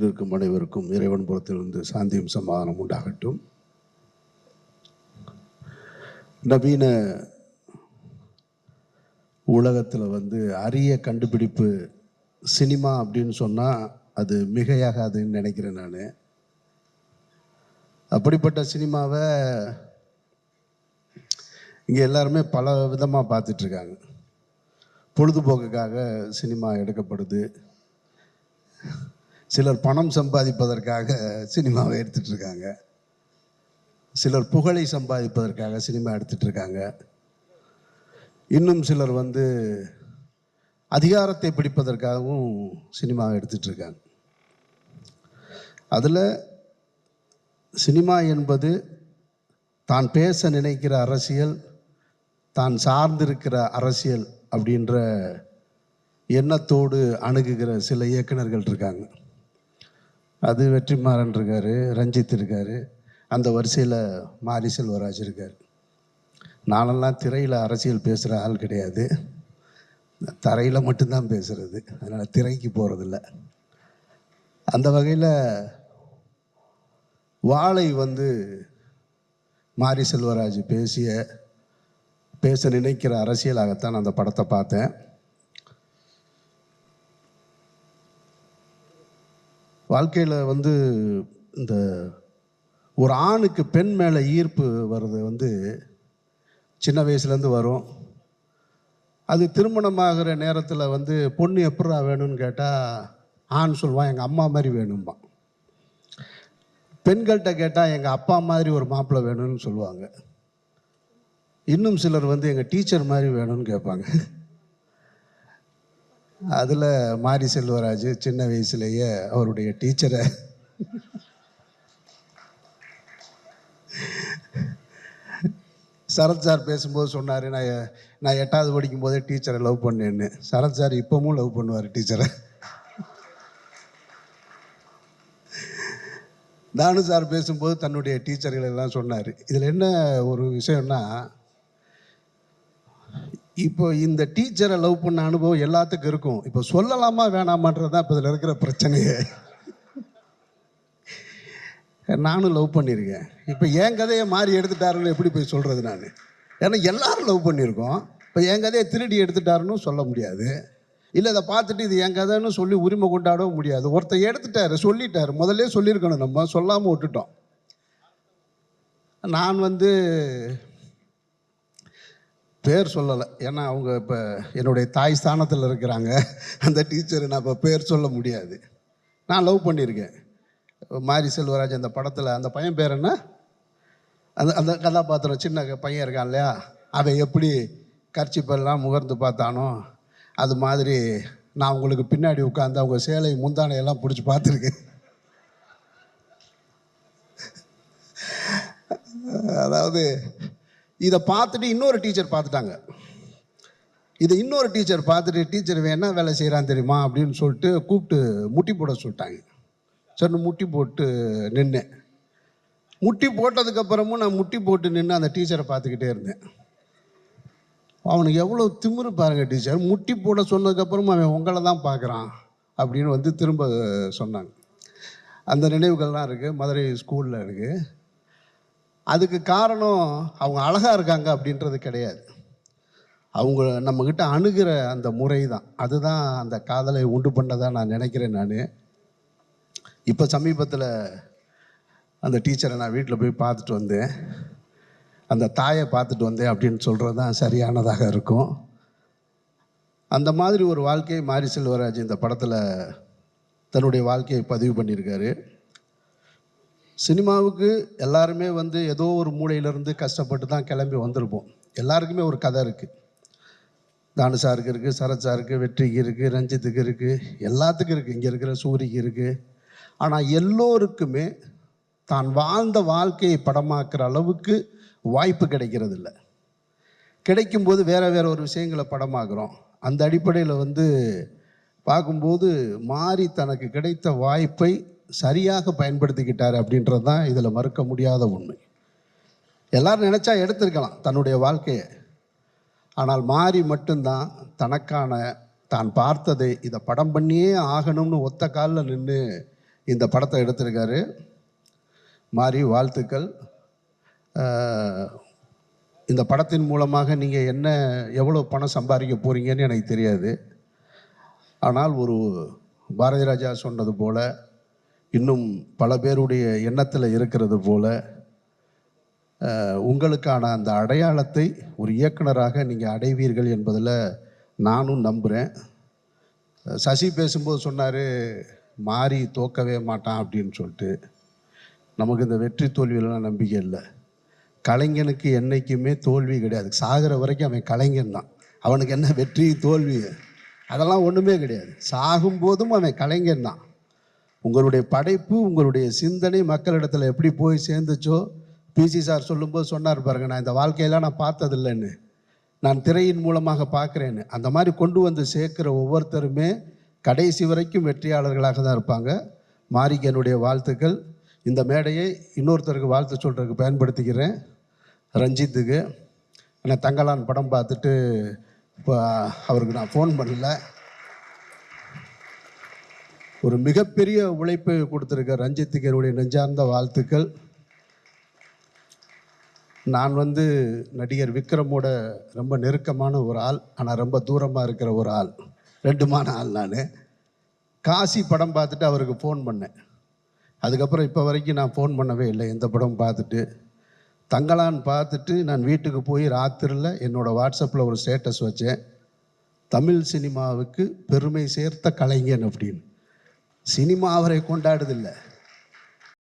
இருக்கும் அனைவருக்கும் இறைவன் புறத்திலிருந்து சாந்தியும் சமாதானம் உண்டாகட்டும். நவீன உலகத்தில் அரிய கண்டுபிடிப்பு சினிமா அப்படின்னு சொன்னால் அது மிகையாகாதுன்னு நினைக்கிறேன் நான். அப்படிப்பட்ட சினிமாவை இங்கே எல்லாருமே பல விதமாக பார்த்துட்ருக்காங்க. பொழுதுபோக்குக்காக சினிமா எடுக்கப்படுது. சிலர் பணம் சம்பாதிப்பதற்காக சினிமாவை எடுத்துகிட்ருக்காங்க. சிலர் புகழை சம்பாதிப்பதற்காக சினிமா எடுத்துகிட்ருக்காங்க. இன்னும் சிலர் அதிகாரத்தை பிடிப்பதற்காகவும் சினிமாவை எடுத்துகிட்ருக்காங்க. அதில் சினிமா என்பது தான் பேச நினைக்கிற அரசியல், தான் சார்ந்திருக்கிற அரசியல் அப்படின்ற எண்ணத்தோடு அணுகுகிற சில இயக்குநர்கள் இருக்காங்க. அது வெற்றிமாறன் இருக்கார், ரஞ்சித் இருக்கார், அந்த வரிசையில் மாரி செல்வராஜ் இருக்கார். நானெல்லாம் திரையில் அரசியல் பேசுகிற ஆள் கிடையாது, தரையில் மட்டும்தான் பேசுகிறது, அதனால் திரைக்கு போகிறதில்ல. அந்த வகையில் வாழை மாரி செல்வராஜ் பேச நினைக்கிற அரசியலாகத்தான் அந்த படத்தை பார்த்தேன். வாழ்க்கையில் இந்த ஒரு ஆணுக்கு பெண் மேலே ஈர்ப்பு வர்றது சின்ன வயசுலேருந்து வரும். அது திருமணமாகிற நேரத்தில் பொண்ணு எப்படா வேணும்னு கேட்டால் ஆண் சொல்லுவான் எங்கள் அம்மா மாதிரி வேணும்பான். பெண்கள்கிட்ட கேட்டால் எங்கள் அப்பா மாதிரி ஒரு மாப்பிள்ளை வேணும்னு சொல்லுவாங்க. இன்னும் சிலர் எங்கள் டீச்சர் மாதிரி வேணும்னு கேட்பாங்க. அதில் மாரி செல்வராஜ் சின்ன வயசுலேயே அவருடைய டீச்சரை சரத் சார் பேசும்போது சொன்னார், நான் 8வது படிக்கும்போதே டீச்சரை லவ் பண்ணேன்னு. சரத் சார் இப்போவும் லவ் பண்ணுவார் டீச்சரை. தானு சார் பேசும்போது தன்னுடைய டீச்சர்கள் எல்லாம் சொன்னார். இதில் என்ன ஒரு விஷயம்னா, இப்போ இந்த டீச்சரை லவ் பண்ண அனுபவம் எல்லாத்துக்கும் இருக்கும். இப்போ சொல்லலாமா வேணாமான்றது தான் இப்போ இதில் இருக்கிற பிரச்சனையே. நானும் லவ் பண்ணியிருக்கேன். இப்போ என் கதையை மாறி எடுத்துட்டாருன்னு எப்படி போய் சொல்கிறது நான்? ஏன்னா எல்லாரும் லவ் பண்ணியிருக்கோம். இப்போ என் கதையை திருடி எடுத்துட்டாருன்னு சொல்ல முடியாது. இல்லை இதை பார்த்துட்டு இது என் கதைன்னு சொல்லி உரிமை கொண்டாடவும் முடியாது. ஒருத்தர் எடுத்துட்டாரு, சொல்லிட்டாரு, முதல்ல சொல்லியிருக்கணும், நம்ம சொல்லாமல் விட்டுட்டோம். நான் பேர் சொல்லலை, ஏன்னா அவங்க இப்போ என்னுடைய தாய் ஸ்தானத்தில் இருக்கிறாங்க. அந்த டீச்சர் நான் இப்போ பேர் சொல்ல முடியாது. நான் லவ் பண்ணியிருக்கேன். மாரி செல்வராஜ் அந்த படத்தில் அந்த பையன் பேர் என்ன, அந்த கதாபாத்திரம் சின்ன பையன் இருக்கான் இல்லையா, அவன் எப்படி கர்ச்சிப்பெல்லாம் முகர்ந்து பார்த்தானோ அது மாதிரி நான் உங்களுக்கு பின்னாடி உட்காந்து அவங்க சேலை முந்தானையெல்லாம் பிடிச்சி பார்த்துருக்கேன். அதாவது இதை பார்த்துட்டு இன்னொரு டீச்சர் பார்த்துட்டாங்க. இதை இன்னொரு டீச்சர் பார்த்துட்டு, டீச்சர் என்ன வேலை செய்கிறான்னு தெரியுமா அப்படின்னு சொல்லிட்டு கூப்பிட்டு முட்டி போட சொல்லிட்டாங்க. சரி முட்டி போட்டு நின்னேன். முட்டி போட்டதுக்கப்புறமும் நான் முட்டி போட்டு நின்று அந்த டீச்சரை பார்த்துக்கிட்டே இருந்தேன். அவனுக்கு எவ்வளோ திமிரு பாருங்க. டீச்சர் முட்டி போட சொன்னதுக்கப்புறமும் அவன் உங்களை தான் பார்க்குறான் அப்படின்னு திரும்ப சொன்னாங்க. அந்த நினைவுகள்லாம் இருக்குது, மதுரை ஸ்கூலில் இருக்குது. அதுக்கு காரணம் அவங்க அழகாக இருக்காங்க அப்படின்றது கிடையாது, அவங்க நம்மக்கிட்ட அணுகிற அந்த முறை தான். அதுதான் அந்த காதலை உண்டு பண்ணதாக நான் நினைக்கிறேன். நான் இப்போ சமீபத்தில் அந்த டீச்சரை நான் வீட்டில் போய் பார்த்துட்டு வந்தேன், அந்த தாயை பார்த்துட்டு வந்தேன் அப்படின்னு சொல்கிறது தான் சரியானதாக இருக்கும். அந்த மாதிரி ஒரு வாழ்க்கையை மாரி செல்வராஜ் இந்த படத்தில் தன்னுடைய வாழ்க்கையை பதிவு பண்ணியிருக்காரு. சினிமாவுக்கு எல்லாருமே ஏதோ ஒரு மூலையிலேருந்து கஷ்டப்பட்டு தான் கிளம்பி வந்திருப்போம். எல்லாருக்குமே ஒரு கதை இருக்குது. தானு சாருக்கு இருக்குது, சரத் சாருக்கு, வெற்றிக்கு இருக்குது, ரஞ்சித்துக்கு இருக்குது, எல்லாத்துக்கும் இருக்குது, இங்கே இருக்கிற சூரிக்கு இருக்குது. ஆனால் எல்லோருக்குமே தான் வாழ்ந்த வாழ்க்கையை படமாக்குற அளவுக்கு வாய்ப்பு கிடைக்கிறது இல்லை. கிடைக்கும்போது வேறு ஒரு விஷயங்களை படமாக்குறோம். அந்த அடிப்படையில் பார்க்கும்போது மாறி தனக்கு கிடைத்த வாய்ப்பை சரியாக பயன்படுத்திக்கிட்டார் அப்படின்றது தான் இதில் மறுக்க முடியாத உண்மை. எல்லோரும் நினச்சா எடுத்திருக்கலாம் தன்னுடைய வாழ்க்கையை. ஆனால் மாறி மட்டும்தான் தனக்கான தான் பார்த்ததை இதை படம் பண்ணியே ஆகணும்னு ஒத்த காலில் நின்று இந்த படத்தை எடுத்திருக்காரு. மாரி வாழ்த்துக்கள். இந்த படத்தின் மூலமாக நீங்கள் எவ்வளோ பணம் சம்பாதிக்க போகிறீங்கன்னு எனக்கு தெரியாது. ஆனால் ஒரு பாரதி ராஜா சொன்னது போல், இன்னும் பல பேருடைய எண்ணத்தில் இருக்கிறது போல், உங்களுக்கான அந்த அடையாளத்தை ஒரு இயக்குனராக நீங்கள் அடைவீர்கள் என்பதில் நானும் நம்புகிறேன். சசி பேசும்போது சொன்னார், மாறி தோக்கவே மாட்டான் அப்படின்னு சொல்லிட்டு. நமக்கு இந்த வெற்றி தோல்வியெல்லாம் நம்பிக்கை இல்லை. கலைஞனுக்கு என்றைக்குமே தோல்வி கிடையாது. சாகிற வரைக்கும் அவன் கலைஞன் தான். அவனுக்கு என்ன வெற்றி தோல்வி அதெல்லாம் ஒன்றுமே கிடையாது. சாகும்போதும் அவன் கலைஞன் தான். உங்களுடைய படைப்பு, உங்களுடைய சிந்தனை மக்களிடத்தில் எப்படி போய் சேர்ந்துச்சோ, பிசி சார் சொல்லும்போது சொன்னார் பாருங்க, நான் இந்த வாழ்க்கையெல்லாம் நான் பார்த்ததில்லைன்னு, நான் திரையின் மூலமாக பார்க்குறேன்னு. அந்த மாதிரி கொண்டு வந்து சேர்க்குற ஒவ்வொருத்தருமே கடைசி வரைக்கும் வெற்றியாளர்களாக தான் இருப்பாங்க. மாரிக்கு என்னுடைய வாழ்த்துக்கள். இந்த மேடையை இன்னொருத்தருக்கு வாழ்த்து சொல்கிறதுக்கு பயன்படுத்திக்கிறேன். ரஞ்சித்துக்கு. ஆனால் தங்கலான் படம் பார்த்துட்டு இப்போ அவருக்கு நான் ஃபோன் பண்ணல. ஒரு மிகப்பெரிய உழைப்பை கொடுத்துருக்க ரஞ்சித்துக்கு என்னுடைய நெஞ்சார்ந்த வாழ்த்துக்கள். நான் நடிகர் விக்ரமோட ரொம்ப நெருக்கமான ஒரு ஆள், ஆனால் ரொம்ப தூரமாக இருக்கிற ஒரு ஆள், ரெண்டுமான ஆள். நான் காசி படம் பார்த்துட்டு அவருக்கு ஃபோன் பண்ணேன். அதுக்கப்புறம் இப்போ வரைக்கும் நான் ஃபோன் பண்ணவே இல்லை. எந்த படம் பார்த்துட்டு தங்கலான் பார்த்துட்டு நான் வீட்டுக்கு போய் ராத்திரியில் என்னோடய வாட்ஸ்அப்பில் ஒரு ஸ்டேட்டஸ் வச்சேன், தமிழ் சினிமாவுக்கு பெருமை சேர்த்த கலைஞன் அப்படின்னு. சினிமா அவரை கொண்டாடுதில்லை,